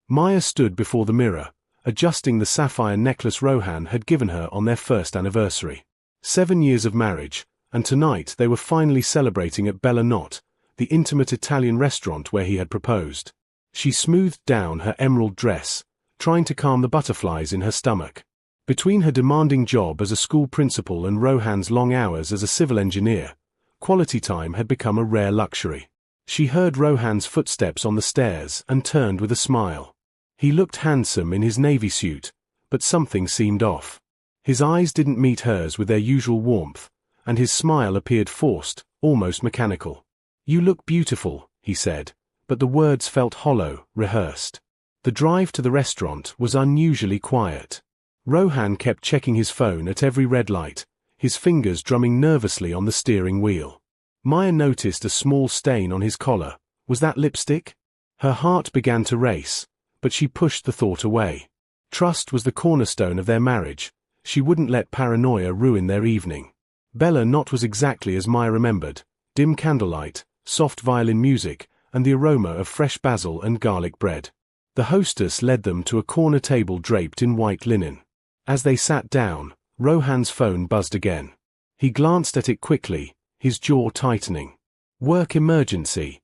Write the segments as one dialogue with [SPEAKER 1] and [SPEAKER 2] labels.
[SPEAKER 1] Maya stood before the mirror, adjusting the sapphire necklace Rohan had given her on their first anniversary. 7 years of marriage, and tonight they were finally celebrating at Bella Notte, the intimate Italian restaurant where he had proposed. She smoothed down her emerald dress, trying to calm the butterflies in her stomach. Between her demanding job as a school principal and Rohan's long hours as a civil engineer, quality time had become a rare luxury. She heard Rohan's footsteps on the stairs and turned with a smile. He looked handsome in his navy suit, but something seemed off. His eyes didn't meet hers with their usual warmth, and his smile appeared forced, almost mechanical. "You look beautiful," he said, but the words felt hollow, rehearsed. The drive to the restaurant was unusually quiet. Rohan kept checking his phone at every red light, his fingers drumming nervously on the steering wheel. Maya noticed a small stain on his collar. Was that lipstick? Her heart began to race, but she pushed the thought away. Trust was the cornerstone of their marriage. She wouldn't let paranoia ruin their evening. Bella Notte was exactly as Maya remembered: dim candlelight, soft violin music, and the aroma of fresh basil and garlic bread. The hostess led them to a corner table draped in white linen. As they sat down, Rohan's phone buzzed again. He glanced at it quickly, his jaw tightening. "Work emergency?"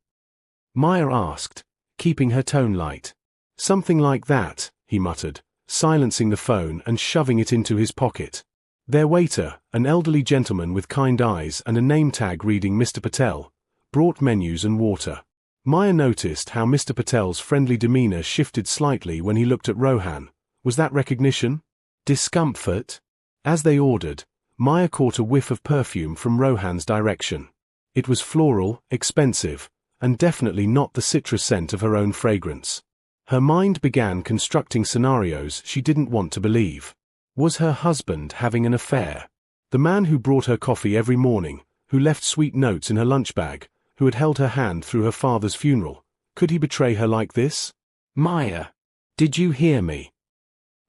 [SPEAKER 1] Maya asked, keeping her tone light. "Something like that," he muttered, silencing the phone and shoving it into his pocket. Their waiter, an elderly gentleman with kind eyes and a name tag reading Mr. Patel, brought menus and water. Maya noticed how Mr. Patel's friendly demeanor shifted slightly when he looked at Rohan. Was that recognition? Discomfort? As they ordered, Maya caught a whiff of perfume from Rohan's direction. It was floral, expensive, and definitely not the citrus scent of her own fragrance. Her mind began constructing scenarios she didn't want to believe. Was her husband having an affair? The man who brought her coffee every morning, who left sweet notes in her lunch bag, who had held her hand through her father's funeral, could he betray her like this? "Maya, did you hear me?"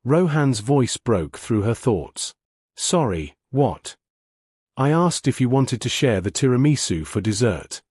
[SPEAKER 1] Rohan's voice broke through her thoughts. "Sorry, what?" "I asked if you wanted to share the tiramisu for dessert."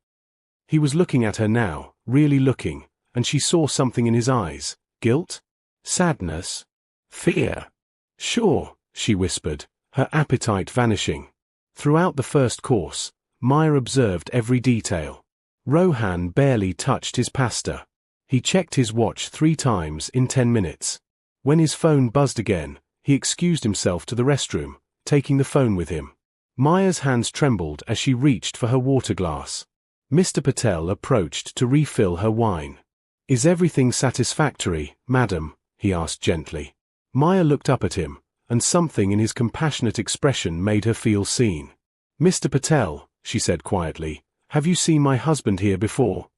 [SPEAKER 1] He was looking at her now, really looking, and she saw something in his eyes. Guilt? Sadness? Fear? "Sure," she whispered, her appetite vanishing. Throughout the first course, Maya observed every detail. Rohan barely touched his pasta. He checked his watch 3 times in 10 minutes. When his phone buzzed again, he excused himself to the restroom, taking the phone with him. Maya's hands trembled as she reached for her water glass. Mr. Patel approached to refill her wine. "Is everything satisfactory, madam?" he asked gently. Maya looked up at him, and something in his compassionate expression made her feel seen. "Mr. Patel," she said quietly, "have you seen my husband here before?"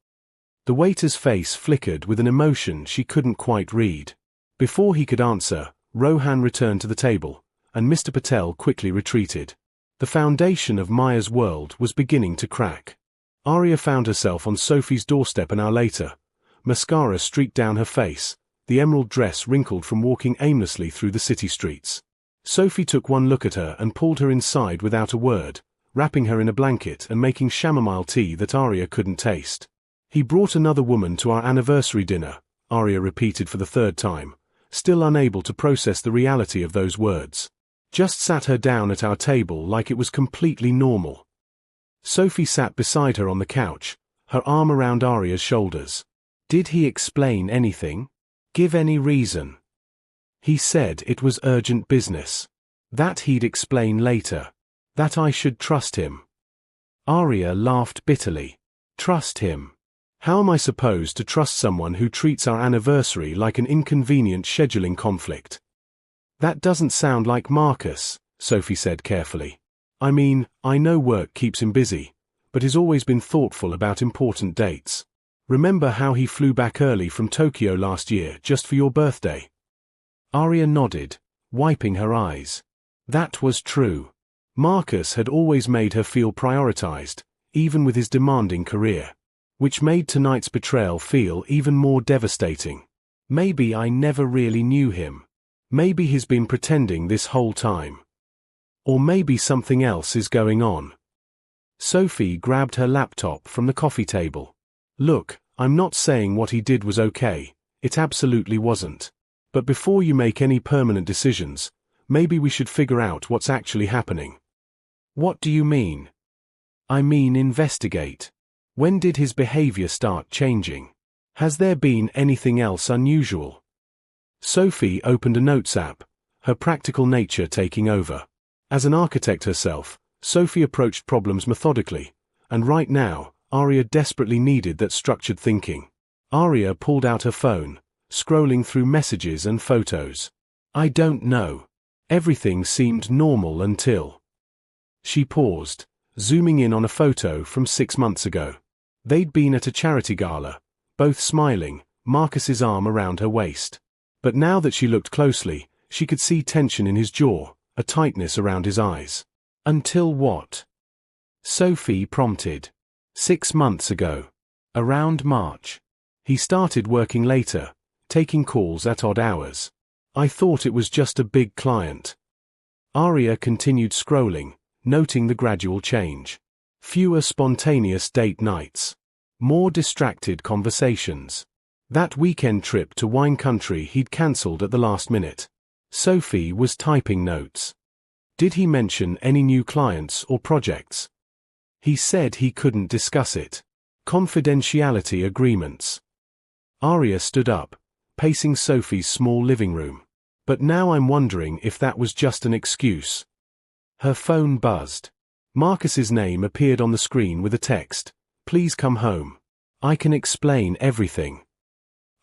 [SPEAKER 1] The waiter's face flickered with an emotion she couldn't quite read. Before he could answer, Rohan returned to the table, and Mr. Patel quickly retreated. The foundation of Maya's world was beginning to crack. Arya found herself on Sophie's doorstep an hour later. Mascara streaked down her face, the emerald dress wrinkled from walking aimlessly through the city streets. Sophie took one look at her and pulled her inside without a word, wrapping her in a blanket and making chamomile tea that Arya couldn't taste. "He brought another woman to our anniversary dinner," Arya repeated for the 3rd time, still unable to process the reality of those words. "Just sat her down at our table like it was completely normal." Sophie sat beside her on the couch, her arm around Arya's shoulders. "Did he explain anything? Give any reason?" "He said it was urgent business. That he'd explain later. That I should trust him." Arya laughed bitterly. "Trust him? How am I supposed to trust someone who treats our anniversary like an inconvenient scheduling conflict?" "That doesn't sound like Marcus," Sophie said carefully. "I mean, I know work keeps him busy, but he's always been thoughtful about important dates. Remember how he flew back early from Tokyo last year just for your birthday?" Arya nodded, wiping her eyes. That was true. Marcus had always made her feel prioritized, even with his demanding career. Which made tonight's betrayal feel even more devastating. Maybe I never really knew him. Maybe he's been pretending this whole time. Or maybe something else is going on. Sophie grabbed her laptop from the coffee table. "Look, I'm not saying what he did was okay. It absolutely wasn't. But before you make any permanent decisions, maybe we should figure out what's actually happening. What do you mean? I mean investigate. When did his behavior start changing? Has there been anything else unusual? Sophie opened a notes app, her practical nature taking over. As an architect herself, Sophie approached problems methodically, and right now, Aria desperately needed that structured thinking. Aria pulled out her phone, scrolling through messages and photos. I don't know. Everything seemed normal until... She paused, zooming in on a photo from 6 months ago. They'd been at a charity gala, both smiling, Marcus's arm around her waist. But now that she looked closely, she could see tension in his jaw, a tightness around his eyes. Until what? Sophie prompted. 6 months ago. Around March. He started working later, taking calls at odd hours. I thought it was just a big client. Aria continued scrolling, noting the gradual change. Fewer spontaneous date nights. More distracted conversations. That weekend trip to wine country he'd cancelled at the last minute. Sophie was typing notes. Did he mention any new clients or projects? He said he couldn't discuss it. Confidentiality agreements. Aria stood up, pacing Sophie's small living room. But now I'm wondering if that was just an excuse. Her phone buzzed. Marcus's name appeared on the screen with a text. Please come home. I can explain everything.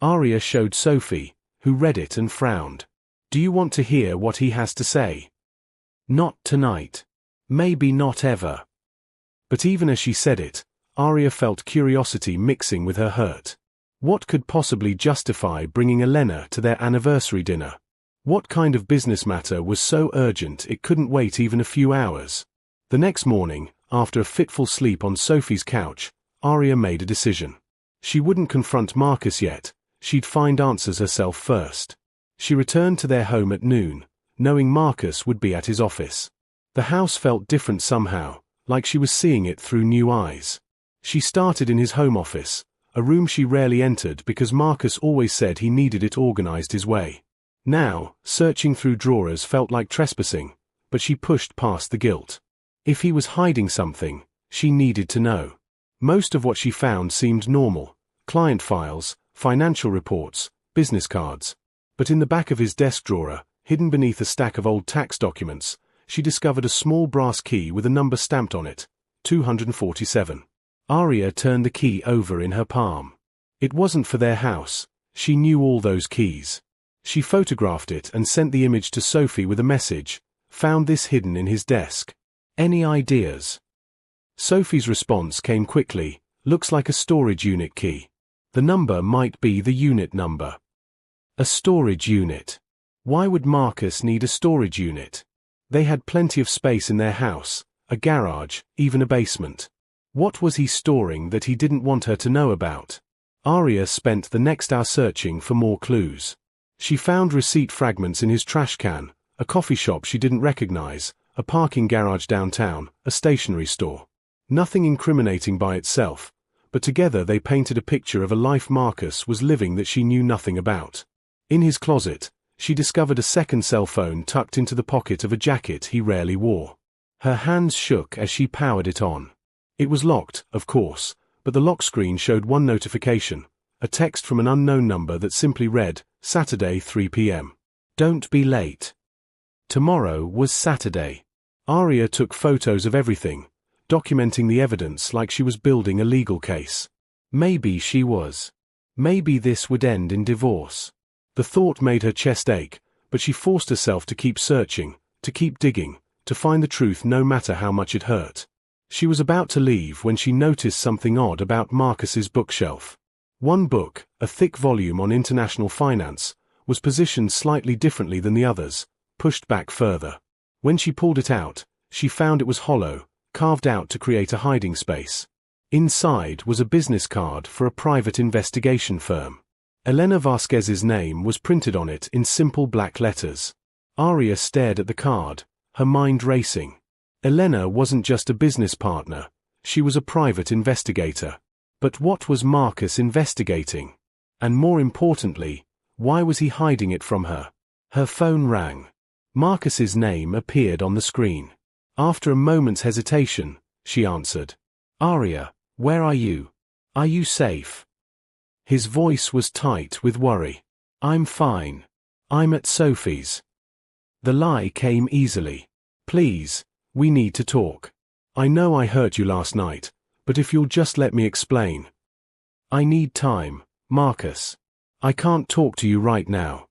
[SPEAKER 1] Aria showed Sophie, who read it and frowned. Do you want to hear what he has to say? Not tonight. Maybe not ever. But even as she said it, Aria felt curiosity mixing with her hurt. What could possibly justify bringing Elena to their anniversary dinner? What kind of business matter was so urgent it couldn't wait even a few hours? The next morning, after a fitful sleep on Sophie's couch, Aria made a decision. She wouldn't confront Marcus yet, she'd find answers herself first. She returned to their home at noon, knowing Marcus would be at his office. The house felt different somehow, like she was seeing it through new eyes. She started in his home office, a room she rarely entered because Marcus always said he needed it organized his way. Now, searching through drawers felt like trespassing, but she pushed past the guilt. If he was hiding something, she needed to know. Most of what she found seemed normal: client files, financial reports, business cards. But in the back of his desk drawer, hidden beneath a stack of old tax documents, she discovered a small brass key with a number stamped on it, 247. Aria turned the key over in her palm. It wasn't for their house. She knew all those keys. She photographed it and sent the image to Sophie with a message. Found this hidden in his desk. Any ideas? Sophie's response came quickly. Looks like a storage unit key. The number might be the unit number. A storage unit. Why would Marcus need a storage unit? They had plenty of space in their house, a garage, even a basement. What was he storing that he didn't want her to know about? Aria spent the next hour searching for more clues. She found receipt fragments in his trash can, a coffee shop she didn't recognize, a parking garage downtown, a stationery store. Nothing incriminating by itself, but together they painted a picture of a life Marcus was living that she knew nothing about. In his closet, she discovered a second cell phone tucked into the pocket of a jacket he rarely wore. Her hands shook as she powered it on. It was locked, of course, but the lock screen showed one notification, a text from an unknown number that simply read, Saturday 3 p.m. Don't be late. Tomorrow was Saturday. Aria took photos of everything, documenting the evidence like she was building a legal case. Maybe she was. Maybe this would end in divorce. The thought made her chest ache, but she forced herself to keep searching, to keep digging, to find the truth no matter how much it hurt. She was about to leave when she noticed something odd about Marcus's bookshelf. One book, a thick volume on international finance, was positioned slightly differently than the others, pushed back further. When she pulled it out, she found it was hollow, carved out to create a hiding space. Inside was a business card for a private investigation firm. Elena Vasquez's name was printed on it in simple black letters. Aria stared at the card, her mind racing. Elena wasn't just a business partner, she was a private investigator. But what was Marcus investigating? And more importantly, why was he hiding it from her? Her phone rang. Marcus's name appeared on the screen. After a moment's hesitation, she answered. "Aria, where are you? Are you safe?" His voice was tight with worry. "I'm fine. I'm at Sophie's." The lie came easily. "Please, we need to talk. I know I hurt you last night, but if you'll just let me explain." "I need time, Marcus. I can't talk to you right now."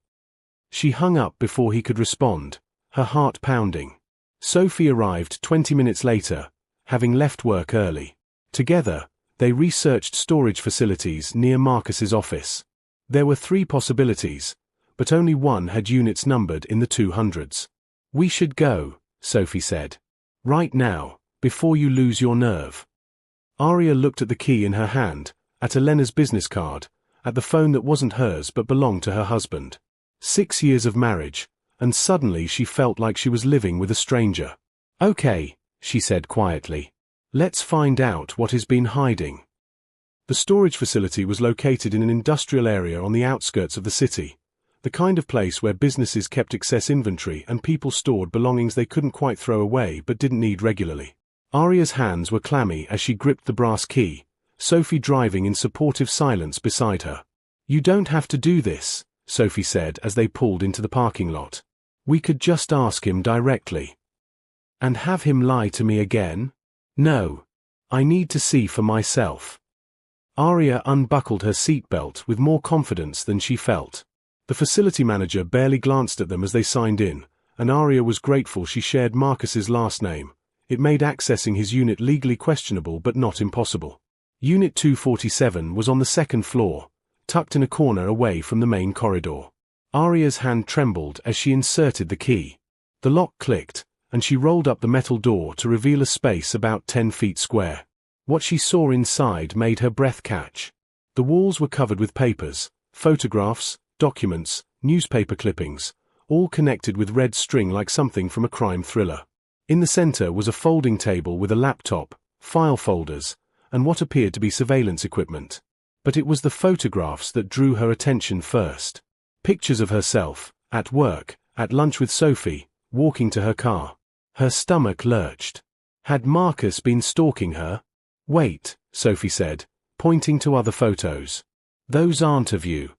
[SPEAKER 1] She hung up before he could respond, her heart pounding. Sophie arrived 20 minutes later, having left work early. Together, they researched storage facilities near Marcus's office. There were 3 possibilities, but only one had units numbered in the 200s. "We should go," Sophie said. "Right now, before you lose your nerve." Aria looked at the key in her hand, at Elena's business card, at the phone that wasn't hers but belonged to her husband. 6 years of marriage, and suddenly she felt like she was living with a stranger. "Okay," she said quietly. "Let's find out what he's been hiding." The storage facility was located in an industrial area on the outskirts of the city, the kind of place where businesses kept excess inventory and people stored belongings they couldn't quite throw away but didn't need regularly. Aria's hands were clammy as she gripped the brass key, Sophie driving in supportive silence beside her. "You don't have to do this," Sophie said as they pulled into the parking lot. "We could just ask him directly." "And have him lie to me again?" "No. I need to see for myself." Aria unbuckled her seatbelt with more confidence than she felt. The facility manager barely glanced at them as they signed in, and Aria was grateful she shared Marcus's last name. It made accessing his unit legally questionable but not impossible. Unit 247 was on the 2nd floor, tucked in a corner away from the main corridor. Aria's hand trembled as she inserted the key. The lock clicked, and she rolled up the metal door to reveal a space about 10 feet square. What she saw inside made her breath catch. The walls were covered with papers, photographs, documents, newspaper clippings, all connected with red string like something from a crime thriller. In the center was a folding table with a laptop, file folders, and what appeared to be surveillance equipment. But it was the photographs that drew her attention first. Pictures of herself, at work, at lunch with Sophie, walking to her car. Her stomach lurched. Had Marcus been stalking her? "Wait," Sophie said, pointing to other photos. "Those aren't of you."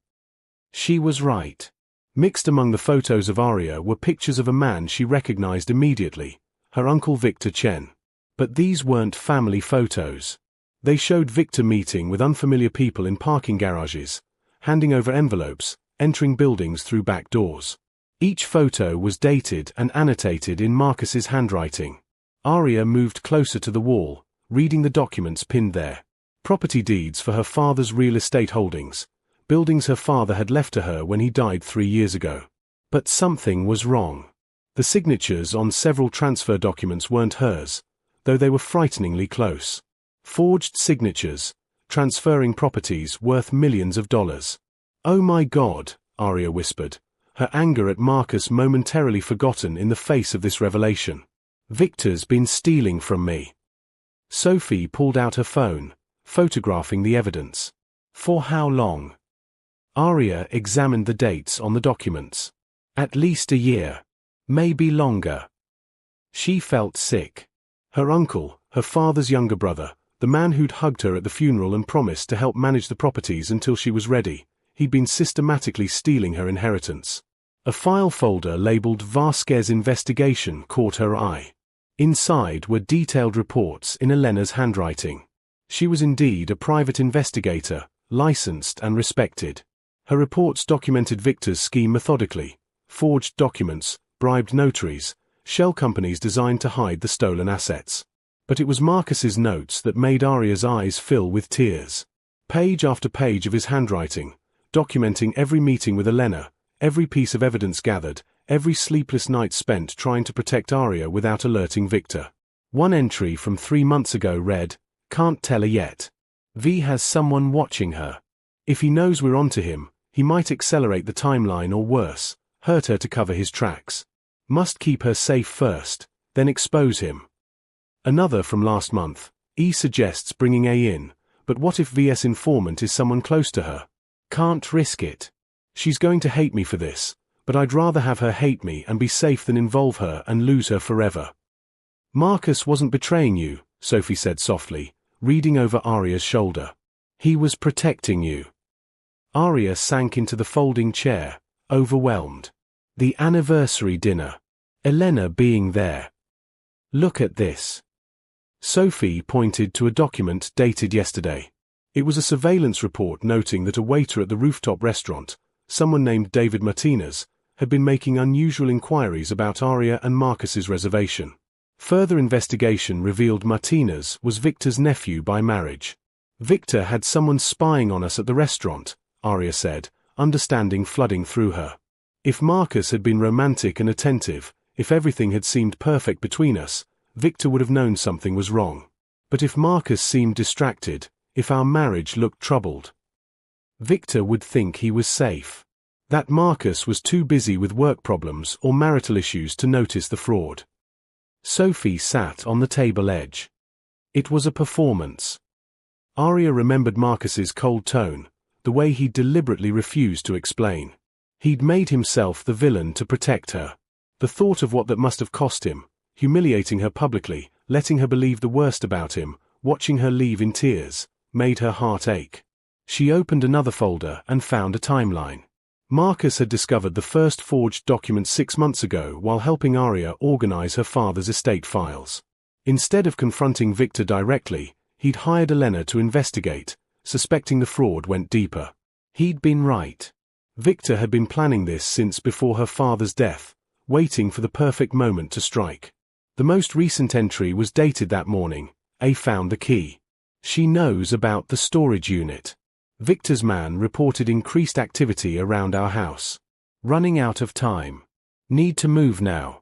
[SPEAKER 1] She was right. Mixed among the photos of Aria were pictures of a man she recognized immediately, her uncle Victor Chen. But these weren't family photos. They showed Victor meeting with unfamiliar people in parking garages, handing over envelopes, entering buildings through back doors. Each photo was dated and annotated in Marcus's handwriting. Aria moved closer to the wall, reading the documents pinned there. Property deeds for her father's real estate holdings, buildings her father had left to her when he died 3 years ago. But something was wrong. The signatures on several transfer documents weren't hers, though they were frighteningly close. Forged signatures, transferring properties worth millions of dollars. "Oh my God," Aria whispered, her anger at Marcus momentarily forgotten in the face of this revelation. "Victor's been stealing from me." Sophie pulled out her phone, photographing the evidence. "For how long?" Aria examined the dates on the documents. "At least a year. Maybe longer." She felt sick. Her uncle, her father's younger brother, the man who'd hugged her at the funeral and promised to help manage the properties until she was ready, he'd been systematically stealing her inheritance. A file folder labeled Vasquez Investigation caught her eye. Inside were detailed reports in Elena's handwriting. She was indeed a private investigator, licensed and respected. Her reports documented Victor's scheme methodically: forged documents, bribed notaries, shell companies designed to hide the stolen assets. But it was Marcus's notes that made Aria's eyes fill with tears. Page after page of his handwriting, documenting every meeting with Elena, every piece of evidence gathered, every sleepless night spent trying to protect Aria without alerting Victor. One entry from 3 months ago read, "Can't tell her yet. V has someone watching her. If he knows we're onto him, he might accelerate the timeline or worse, hurt her to cover his tracks. Must keep her safe first, then expose him." Another from last month, E suggests bringing A in, but what if VS informant is someone close to her? Can't risk it. She's going to hate me for this, but I'd rather have her hate me and be safe than involve her and lose her forever. Marcus wasn't betraying you, Sophie said softly, reading over Aria's shoulder. He was protecting you. Aria sank into the folding chair, overwhelmed. The anniversary dinner. Elena being there. Look at this. Sophie pointed to a document dated yesterday. It was a surveillance report noting that a waiter at the rooftop restaurant, someone named David Martinez, had been making unusual inquiries about Aria and Marcus's reservation. Further investigation revealed Martinez was Victor's nephew by marriage. Victor had someone spying on us at the restaurant, Aria said, understanding flooding through her. If Marcus had been romantic and attentive, if everything had seemed perfect between us, Victor would have known something was wrong. But if Marcus seemed distracted, if our marriage looked troubled, Victor would think he was safe. That Marcus was too busy with work problems or marital issues to notice the fraud. Sophie sat on the table edge. It was a performance. Aria remembered Marcus's cold tone, the way he deliberately refused to explain. He'd made himself the villain to protect her. The thought of what that must have cost him, humiliating her publicly, letting her believe the worst about him, watching her leave in tears, made her heart ache. She opened another folder and found a timeline. Marcus had discovered the first forged document 6 months ago while helping Aria organize her father's estate files. Instead of confronting Victor directly, he'd hired Elena to investigate, suspecting the fraud went deeper. He'd been right. Victor had been planning this since before her father's death, waiting for the perfect moment to strike. The most recent entry was dated that morning. A found the key. She knows about the storage unit. Victor's man reported increased activity around our house. Running out of time. Need to move now.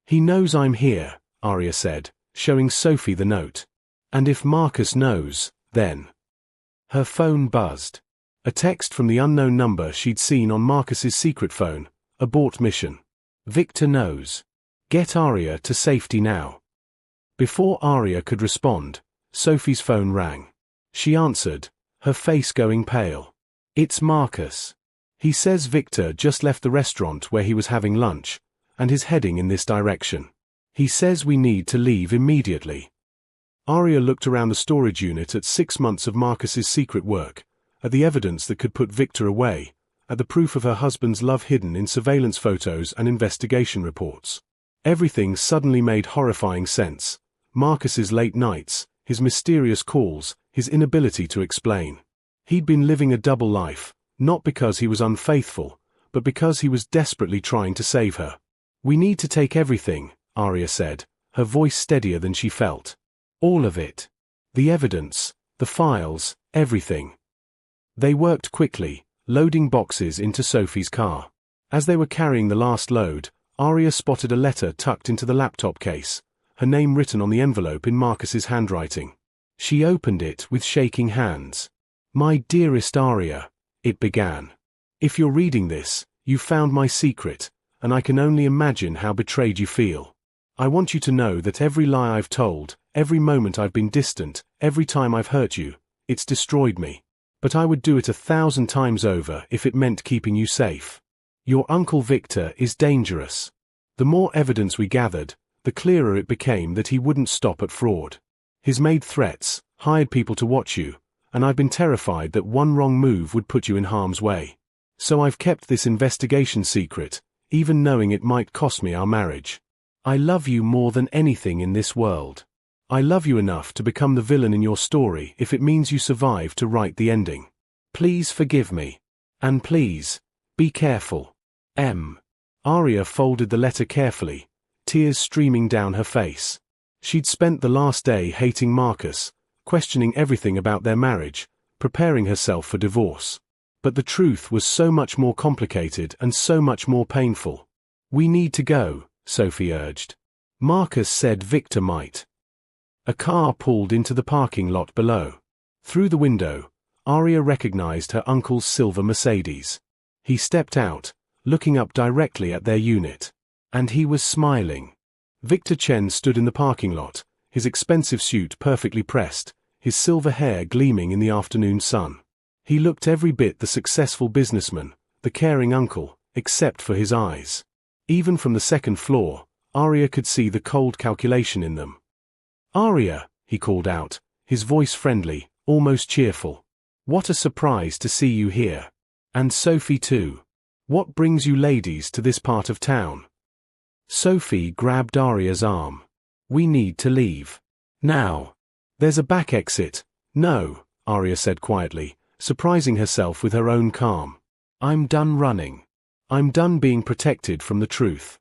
[SPEAKER 1] He knows I'm here, Aria said, showing Sophie the note. And if Marcus knows, then... Her phone buzzed. A text from the unknown number she'd seen on Marcus's secret phone. Abort mission. Victor knows. Get Aria to safety now. Before Aria could respond, Sophie's phone rang. She answered, her face going pale. It's Marcus. He says Victor just left the restaurant where he was having lunch, and is heading in this direction. He says we need to leave immediately. Aria looked around the storage unit at 6 months of Marcus's secret work, at the evidence that could put Victor away, at the proof of her husband's love hidden in surveillance photos and investigation reports. Everything suddenly made horrifying sense. Marcus's late nights, his mysterious calls, his inability to explain. He'd been living a double life, not because he was unfaithful, but because he was desperately trying to save her. We need to take everything, Aria said, her voice steadier than she felt. All of it. The evidence, the files, everything. They worked quickly, loading boxes into Sophie's car. As they were carrying the last load, Aria spotted a letter tucked into the laptop case, her name written on the envelope in Marcus's handwriting. She opened it with shaking hands. My dearest Aria, it began. If you're reading this, you found my secret, and I can only imagine how betrayed you feel. I want you to know that every lie I've told, every moment I've been distant, every time I've hurt you, it's destroyed me. But I would do it 1,000 times over if it meant keeping you safe. Your Uncle Victor is dangerous. The more evidence we gathered, the clearer it became that he wouldn't stop at fraud. He's made threats, hired people to watch you, and I've been terrified that one wrong move would put you in harm's way. So I've kept this investigation secret, even knowing it might cost me our marriage. I love you more than anything in this world. I love you enough to become the villain in your story if it means you survive to write the ending. Please forgive me. And please, be careful. M. Aria folded the letter carefully, tears streaming down her face. She'd spent the last day hating Marcus, questioning everything about their marriage, preparing herself for divorce. But the truth was so much more complicated and so much more painful. We need to go, Sophie urged. Marcus said Victor might. A car pulled into the parking lot below. Through the window, Aria recognized her uncle's silver Mercedes. He stepped out, looking up directly at their unit. And he was smiling. Victor Chen stood in the parking lot, his expensive suit perfectly pressed, his silver hair gleaming in the afternoon sun. He looked every bit the successful businessman, the caring uncle, except for his eyes. Even from the second floor, Arya could see the cold calculation in them. "Arya," he called out, his voice friendly, almost cheerful. "What a surprise to see you here. And Sophie too. What brings you ladies to this part of town?" Sophie grabbed Arya's arm. "We need to leave. Now. There's a back exit." "No," Arya said quietly, surprising herself with her own calm. "I'm done running. I'm done being protected from the truth."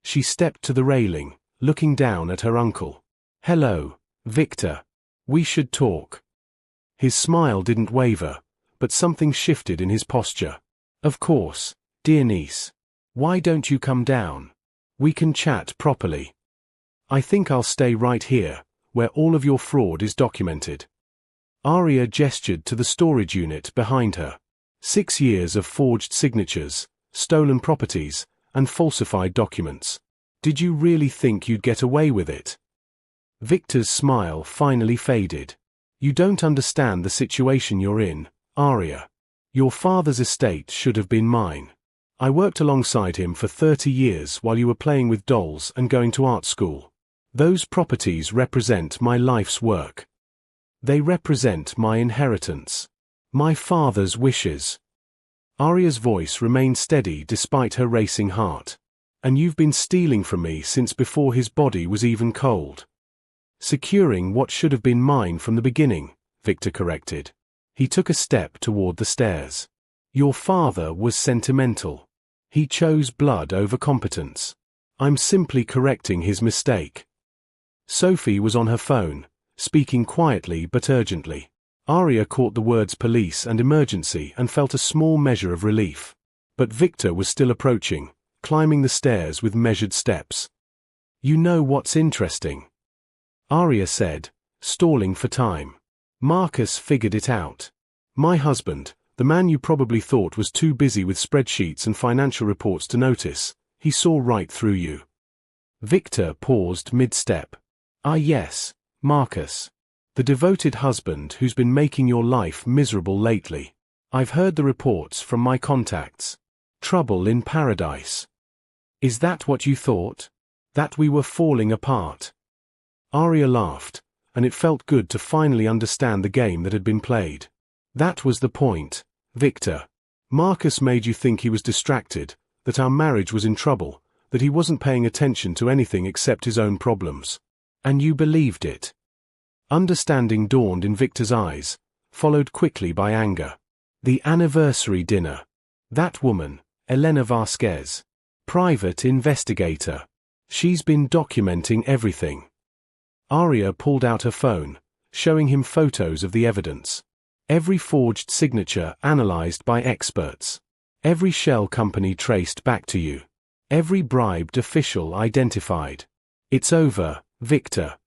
[SPEAKER 1] She stepped to the railing, looking down at her uncle. "Hello, Victor. We should talk." His smile didn't waver, but something shifted in his posture. "Of course, dear niece. Why don't you come down? We can chat properly. I think I'll stay right here, where all of your fraud is documented." Arya gestured to the storage unit behind her. 6 years of forged signatures, stolen properties, and falsified documents. "Did you really think you'd get away with it?" Victor's smile finally faded. "You don't understand the situation you're in, Arya. Your father's estate should have been mine. I worked alongside him for 30 years while you were playing with dolls and going to art school. Those properties represent my life's work. They represent my inheritance. My father's wishes." Arya's voice remained steady despite her racing heart. "And you've been stealing from me since before his body was even cold." "Securing what should have been mine from the beginning," Victor corrected. He took a step toward the stairs. "Your father was sentimental. He chose blood over competence. I'm simply correcting his mistake." Sophie was on her phone, speaking quietly but urgently. Arya caught the words police and emergency and felt a small measure of relief. But Victor was still approaching, climbing the stairs with measured steps. "You know what's interesting?" Arya said, stalling for time. "Marcus figured it out. My husband, the man you probably thought was too busy with spreadsheets and financial reports to notice, he saw right through you." Victor paused mid-step. "Ah yes, Marcus. The devoted husband who's been making your life miserable lately. I've heard the reports from my contacts. Trouble in paradise. Is that what you thought? That we were falling apart?" Arya laughed, and it felt good to finally understand the game that had been played. "That was the point, Victor. Marcus made you think he was distracted, that our marriage was in trouble, that he wasn't paying attention to anything except his own problems. And you believed it." Understanding dawned in Victor's eyes, followed quickly by anger. "The anniversary dinner. That woman, Elena Vasquez. Private investigator. She's been documenting everything." Arya pulled out her phone, showing him photos of the evidence. Every forged signature analyzed by experts. Every shell company traced back to you. Every bribed official identified. "It's over, Victor."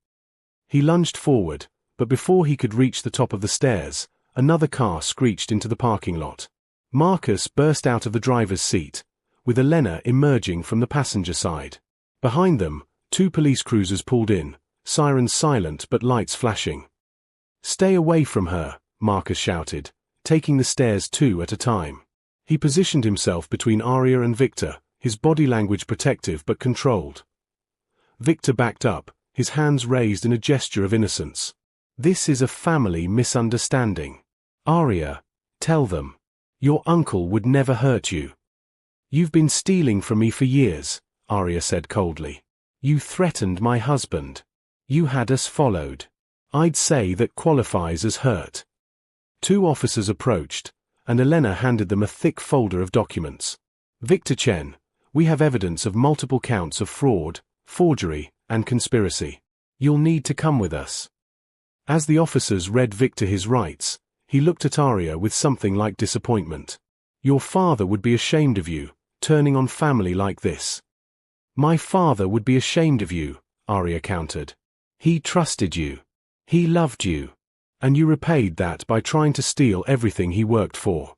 [SPEAKER 1] He lunged forward, but before he could reach the top of the stairs, another car screeched into the parking lot. Marcus burst out of the driver's seat, with Elena emerging from the passenger side. Behind them, 2 police cruisers pulled in, sirens silent but lights flashing. "Stay away from her," Marcus shouted, taking the stairs 2 at a time. He positioned himself between Arya and Victor, his body language protective but controlled. Victor backed up, his hands raised in a gesture of innocence. "This is a family misunderstanding. Arya, tell them. Your uncle would never hurt you." "You've been stealing from me for years," Arya said coldly. "You threatened my husband. You had us followed. I'd say that qualifies as hurt." 2 officers approached, and Elena handed them a thick folder of documents. "Victor Chen, we have evidence of multiple counts of fraud, forgery, and conspiracy. You'll need to come with us." As the officers read Victor his rights, he looked at Arya with something like disappointment. "Your father would be ashamed of you, turning on family like this." "My father would be ashamed of you," Arya countered. "He trusted you. He loved you. And you repaid that by trying to steal everything he worked for."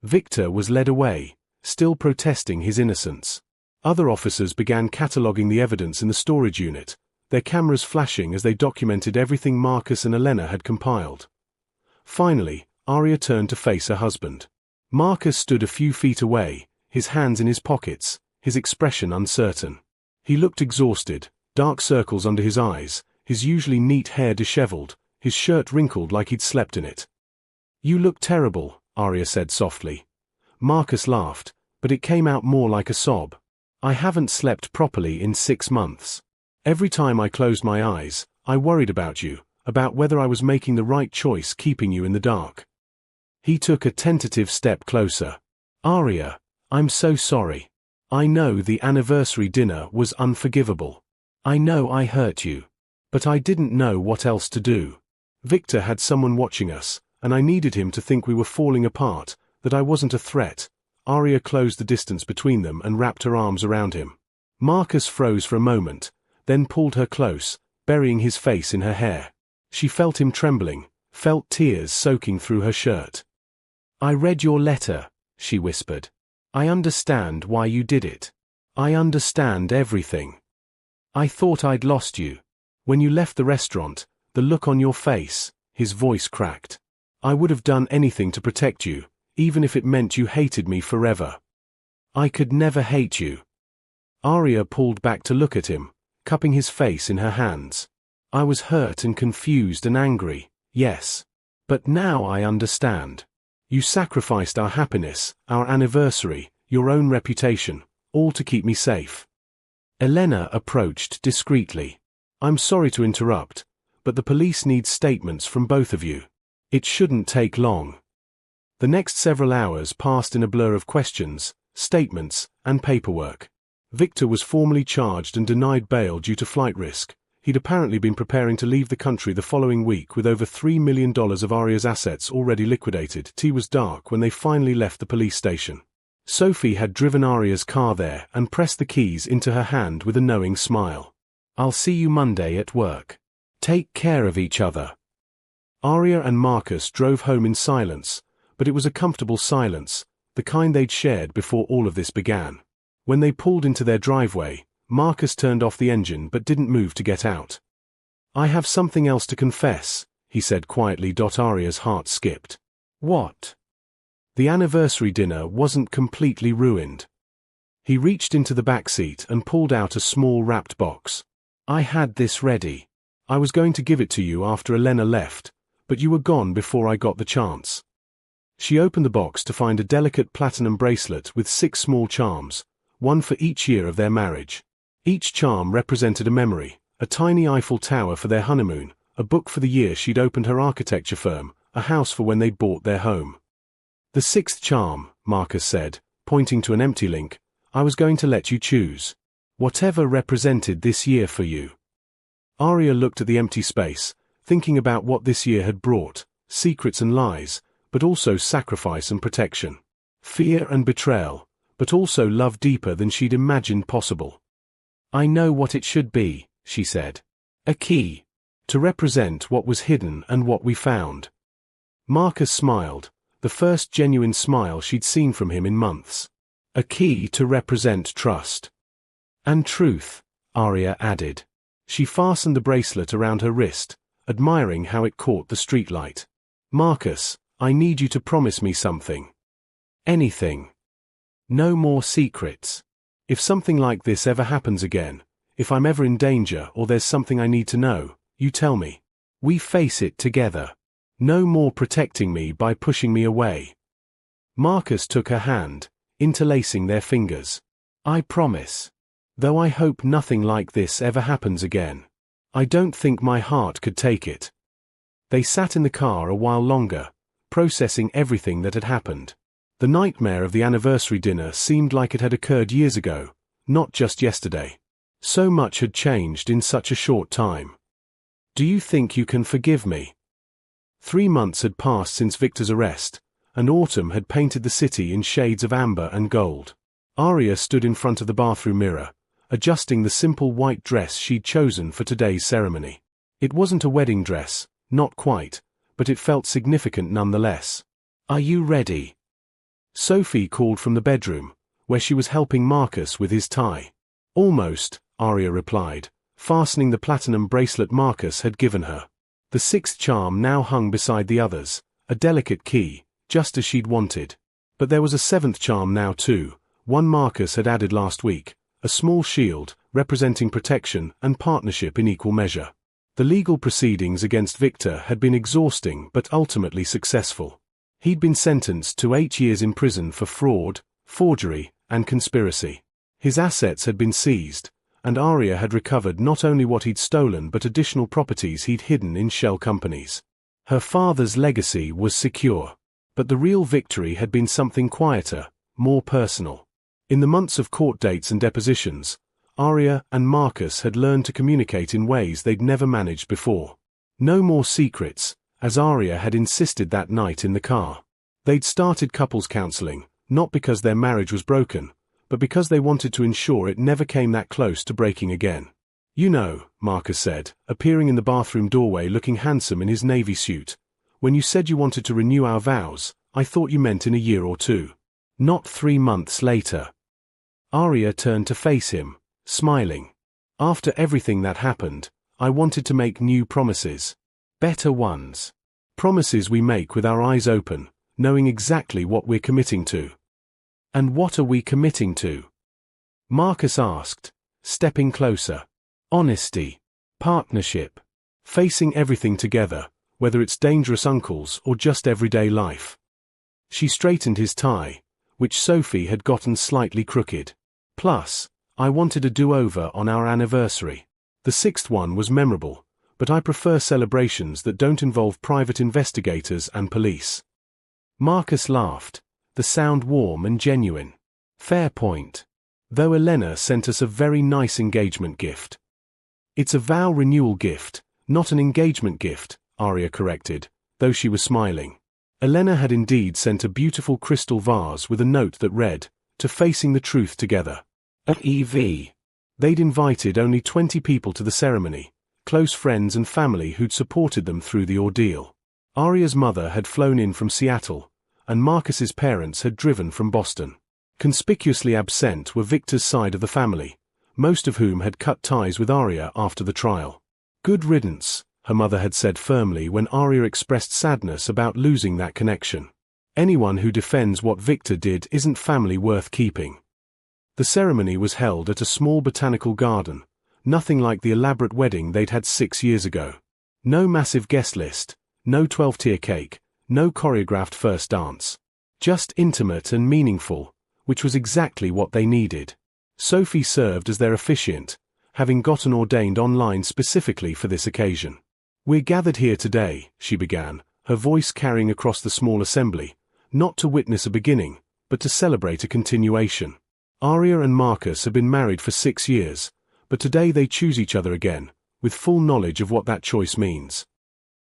[SPEAKER 1] Victor was led away, still protesting his innocence. Other officers began cataloguing the evidence in the storage unit, their cameras flashing as they documented everything Marcus and Elena had compiled. Finally, Arya turned to face her husband. Marcus stood a few feet away, his hands in his pockets, his expression uncertain. He looked exhausted, dark circles under his eyes, his usually neat hair disheveled, his shirt wrinkled like he'd slept in it. "You look terrible," Arya said softly. Marcus laughed, but it came out more like a sob. "I haven't slept properly in 6 months. Every time I closed my eyes, I worried about you, about whether I was making the right choice keeping you in the dark." He took a tentative step closer. "Arya, I'm so sorry. I know the anniversary dinner was unforgivable. I know I hurt you. But I didn't know what else to do. Victor had someone watching us, and I needed him to think we were falling apart, that I wasn't a threat." Arya closed the distance between them and wrapped her arms around him. Marcus froze for a moment, then pulled her close, burying his face in her hair. She felt him trembling, felt tears soaking through her shirt. "I read your letter," she whispered. "I understand why you did it. I understand everything. I thought I'd lost you. When you left the restaurant, the look on your face," his voice cracked. "I would have done anything to protect you, even if it meant you hated me forever. I could never hate you." Arya pulled back to look at him, cupping his face in her hands. "I was hurt and confused and angry, yes. But now I understand. You sacrificed our happiness, our anniversary, your own reputation, all to keep me safe." Elena approached discreetly. "I'm sorry to interrupt, but the police need statements from both of you. It shouldn't take long." The next several hours passed in a blur of questions, statements, and paperwork. Victor was formally charged and denied bail due to flight risk. He'd apparently been preparing to leave the country the following week with over $3 million of Arya's assets already liquidated. It was dark when they finally left the police station. Sophie had driven Arya's car there and pressed the keys into her hand with a knowing smile. "I'll see you Monday at work. Take care of each other." Arya and Marcus drove home in silence, but it was a comfortable silence, the kind they'd shared before all of this began. When they pulled into their driveway, Marcus turned off the engine but didn't move to get out. "I have something else to confess," he said quietly. Arya's heart skipped. "What?" The anniversary dinner wasn't completely ruined. He reached into the back seat and pulled out a small wrapped box. "I had this ready. I was going to give it to you after Elena left, but you were gone before I got the chance." She opened the box to find a delicate platinum bracelet with 6 small charms, one for each year of their marriage. Each charm represented a memory, a tiny Eiffel Tower for their honeymoon, a book for the year she'd opened her architecture firm, a house for when they'd bought their home. "The 6th charm," Marcus said, pointing to an empty link, "I was going to let you choose. Whatever represented this year for you." Arya looked at the empty space, thinking about what this year had brought, secrets and lies, but also sacrifice and protection. Fear and betrayal, but also love deeper than she'd imagined possible. "I know what it should be," she said. "A key. To represent what was hidden and what we found." Marcus smiled, the first genuine smile she'd seen from him in months. "A key to represent trust." "And truth," Arya added. She fastened the bracelet around her wrist, admiring how it caught the streetlight. "Marcus, I need you to promise me something. Anything. No more secrets. If something like this ever happens again, if I'm ever in danger or there's something I need to know, you tell me. We face it together. No more protecting me by pushing me away." Marcus took her hand, interlacing their fingers. "I promise. Though I hope nothing like this ever happens again. I don't think my heart could take it." They sat in the car a while longer, processing everything that had happened. The nightmare of the anniversary dinner seemed like it had occurred years ago, not just yesterday. So much had changed in such a short time. "Do you think you can forgive me?" 3 months had passed since Victor's arrest, and autumn had painted the city in shades of amber and gold. Arya stood in front of the bathroom mirror, adjusting the simple white dress she'd chosen for today's ceremony. It wasn't a wedding dress, not quite, but it felt significant nonetheless. "Are you ready?" Sophie called from the bedroom, where she was helping Marcus with his tie. "Almost," Arya replied, fastening the platinum bracelet Marcus had given her. The 6th charm now hung beside the others, a delicate key, just as she'd wanted. But there was a seventh charm now too, one Marcus had added last week, a small shield, representing protection and partnership in equal measure. The legal proceedings against Victor had been exhausting but ultimately successful. He'd been sentenced to 8 years in prison for fraud, forgery, and conspiracy. His assets had been seized, and Aria had recovered not only what he'd stolen but additional properties he'd hidden in shell companies. Her father's legacy was secure. But the real victory had been something quieter, more personal. In the months of court dates and depositions, Aria and Marcus had learned to communicate in ways they'd never managed before. No more secrets, as Aria had insisted that night in the car. They'd started couples counseling, not because their marriage was broken, but because they wanted to ensure it never came that close to breaking again. "You know," Marcus said, appearing in the bathroom doorway looking handsome in his navy suit, "when you said you wanted to renew our vows, I thought you meant in a year or two. Not 3 months later." Aria turned to face him, smiling. "After everything that happened, I wanted to make new promises. Better ones. Promises we make with our eyes open, knowing exactly what we're committing to." "And what are we committing to?" Marcus asked, stepping closer. "Honesty. Partnership. Facing everything together, whether it's dangerous uncles or just everyday life." She straightened his tie, which Sophie had gotten slightly crooked. "Plus, I wanted a do-over on our anniversary. The 6th one was memorable, but I prefer celebrations that don't involve private investigators and police." Marcus laughed, the sound warm and genuine. "Fair point. Though Elena sent us a very nice engagement gift." "It's a vow renewal gift, not an engagement gift," Aria corrected, though she was smiling. Elena had indeed sent a beautiful crystal vase with a note that read, "To facing the truth together." EV. They'd invited only 20 people to the ceremony, close friends and family who'd supported them through the ordeal. Aria's mother had flown in from Seattle, and Marcus's parents had driven from Boston. Conspicuously absent were Victor's side of the family, most of whom had cut ties with Aria after the trial. "Good riddance," her mother had said firmly when Aria expressed sadness about losing that connection. "Anyone who defends what Victor did isn't family worth keeping." The ceremony was held at a small botanical garden, nothing like the elaborate wedding they'd had 6 years ago. No massive guest list, no 12-tier cake, no choreographed first dance. Just intimate and meaningful, which was exactly what they needed. Sophie served as their officiant, having gotten ordained online specifically for this occasion. "We're gathered here today," she began, her voice carrying across the small assembly, "not to witness a beginning, but to celebrate a continuation. Aria and Marcus have been married for 6 years, but today they choose each other again, with full knowledge of what that choice means."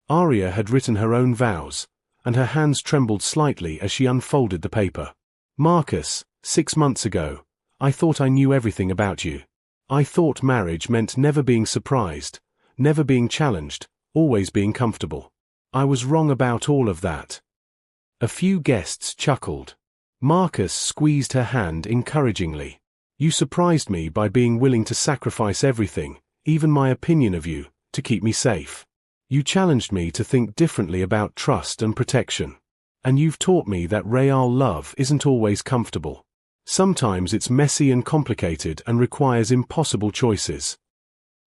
[SPEAKER 1] Aria had written her own vows, and her hands trembled slightly as she unfolded the paper. "Marcus, 6 months ago, I thought I knew everything about you. I thought marriage meant never being surprised, never being challenged, always being comfortable. I was wrong about all of that." A few guests chuckled. Marcus squeezed her hand encouragingly. "You surprised me by being willing to sacrifice everything, even my opinion of you, to keep me safe. You challenged me to think differently about trust and protection. And you've taught me that real love isn't always comfortable. Sometimes it's messy and complicated and requires impossible choices."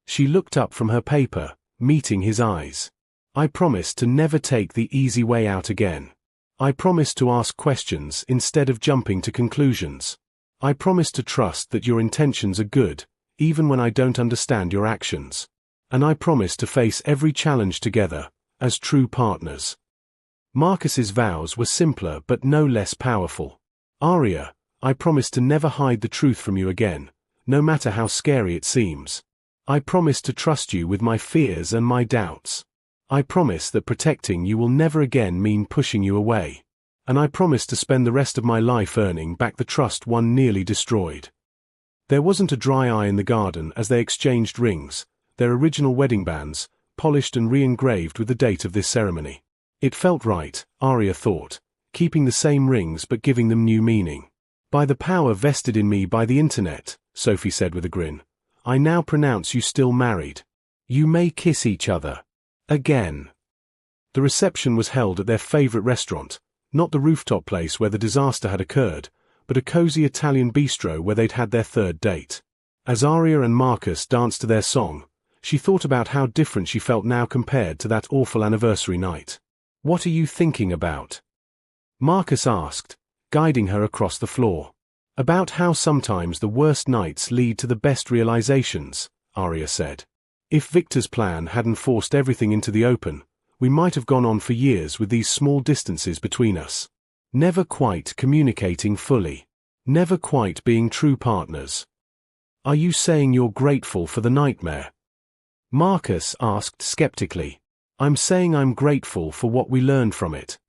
[SPEAKER 1] She looked up from her paper, meeting his eyes. "I promise to never take the easy way out again. I promise to ask questions instead of jumping to conclusions. I promise to trust that your intentions are good, even when I don't understand your actions. And I promise to face every challenge together, as true partners." Marcus's vows were simpler but no less powerful. "Aria, I promise to never hide the truth from you again, no matter how scary it seems. I promise to trust you with my fears and my doubts. I promise that protecting you will never again mean pushing you away. And I promise to spend the rest of my life earning back the trust one nearly destroyed." There wasn't a dry eye in the garden as they exchanged rings, their original wedding bands, polished and re-engraved with the date of this ceremony. It felt right, Aria thought, keeping the same rings but giving them new meaning. "By the power vested in me by the internet," Sophie said with a grin, "I now pronounce you still married. You may kiss each other. Again." The reception was held at their favorite restaurant, not the rooftop place where the disaster had occurred, but a cozy Italian bistro where they'd had their third date. As Aria and Marcus danced to their song, she thought about how different she felt now compared to that awful anniversary night. "What are you thinking about?" Marcus asked, guiding her across the floor. "About how sometimes the worst nights lead to the best realizations," Aria said. "If Victor's plan hadn't forced everything into the open, we might have gone on for years with these small distances between us. Never quite communicating fully. Never quite being true partners." "Are you saying you're grateful for the nightmare?" Marcus asked skeptically. "I'm saying I'm grateful for what we learned from it."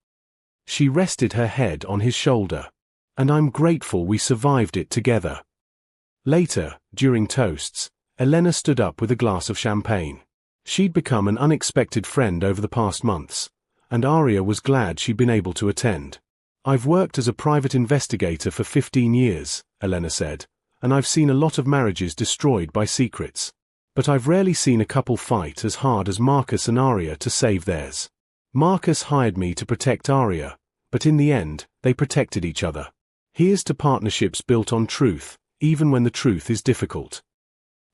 [SPEAKER 1] She rested her head on his shoulder. "And I'm grateful we survived it together." Later, during toasts, Elena stood up with a glass of champagne. She'd become an unexpected friend over the past months, and Aria was glad she'd been able to attend. "I've worked as a private investigator for 15 years, Elena said, "and I've seen a lot of marriages destroyed by secrets. But I've rarely seen a couple fight as hard as Marcus and Aria to save theirs. Marcus hired me to protect Aria, but in the end, they protected each other. Here's to partnerships built on truth, even when the truth is difficult."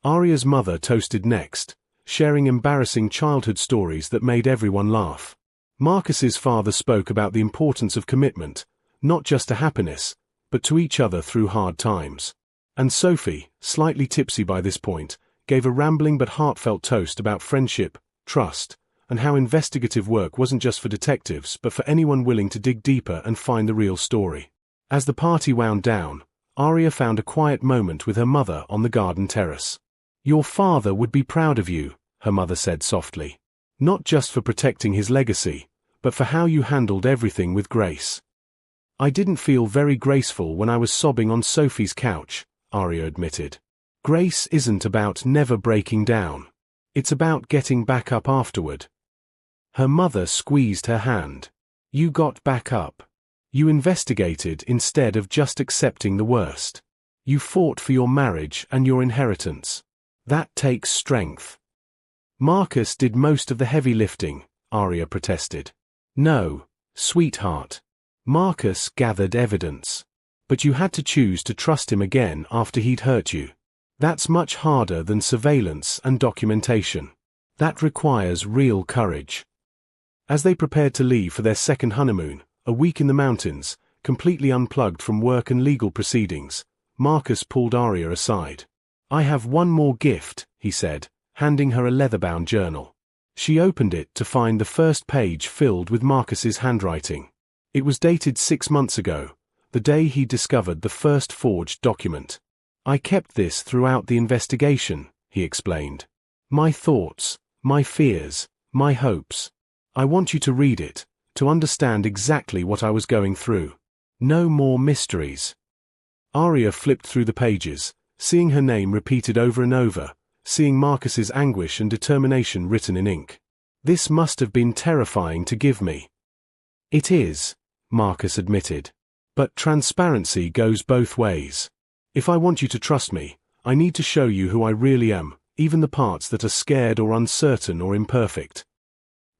[SPEAKER 1] Aria's mother toasted next, sharing embarrassing childhood stories that made everyone laugh. Marcus's father spoke about the importance of commitment, not just to happiness, but to each other through hard times. And Sophie, slightly tipsy by this point, gave a rambling but heartfelt toast about friendship, trust, and how investigative work wasn't just for detectives but for anyone willing to dig deeper and find the real story. As the party wound down, Aria found a quiet moment with her mother on the garden terrace. "Your father would be proud of you," her mother said softly. "Not just for protecting his legacy, but for how you handled everything with grace." "I didn't feel very graceful when I was sobbing on Sophie's couch," Aria admitted. "Grace isn't about never breaking down. It's about getting back up afterward." Her mother squeezed her hand. "You got back up. You investigated instead of just accepting the worst. You fought for your marriage and your inheritance. That takes strength." "Marcus did most of the heavy lifting," Aria protested. "No, sweetheart. Marcus gathered evidence. But you had to choose to trust him again after he'd hurt you. That's much harder than surveillance and documentation. That requires real courage." As they prepared to leave for their second honeymoon, a week in the mountains, completely unplugged from work and legal proceedings, Marcus pulled Aria aside. "I have one more gift," he said, handing her a leather-bound journal. She opened it to find the first page filled with Marcus's handwriting. It was dated 6 months ago, the day he discovered the first forged document. "I kept this throughout the investigation," he explained. "My thoughts, my fears, my hopes. I want you to read it, to understand exactly what I was going through. No more mysteries." Aria flipped through the pages, seeing her name repeated over and over, seeing Marcus's anguish and determination written in ink. "This must have been terrifying to give me." "It is," Marcus admitted. "But transparency goes both ways. If I want you to trust me, I need to show you who I really am, even the parts that are scared or uncertain or imperfect."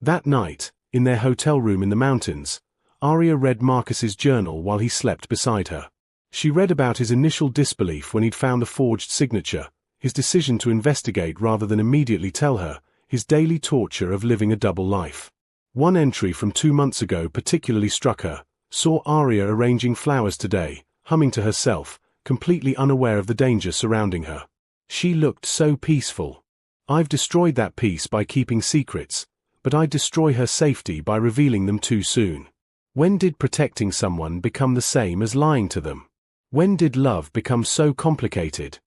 [SPEAKER 1] That night, in their hotel room in the mountains, Aria read Marcus's journal while he slept beside her. She read about his initial disbelief when he'd found the forged signature, his decision to investigate rather than immediately tell her, his daily torture of living a double life. One entry from 2 months ago particularly struck her, saw Aria arranging flowers today, humming to herself, completely unaware of the danger surrounding her. She looked so peaceful. "I've destroyed that peace by keeping secrets, but I'd destroy her safety by revealing them too soon. When did protecting someone become the same as lying to them? When did love become so complicated?"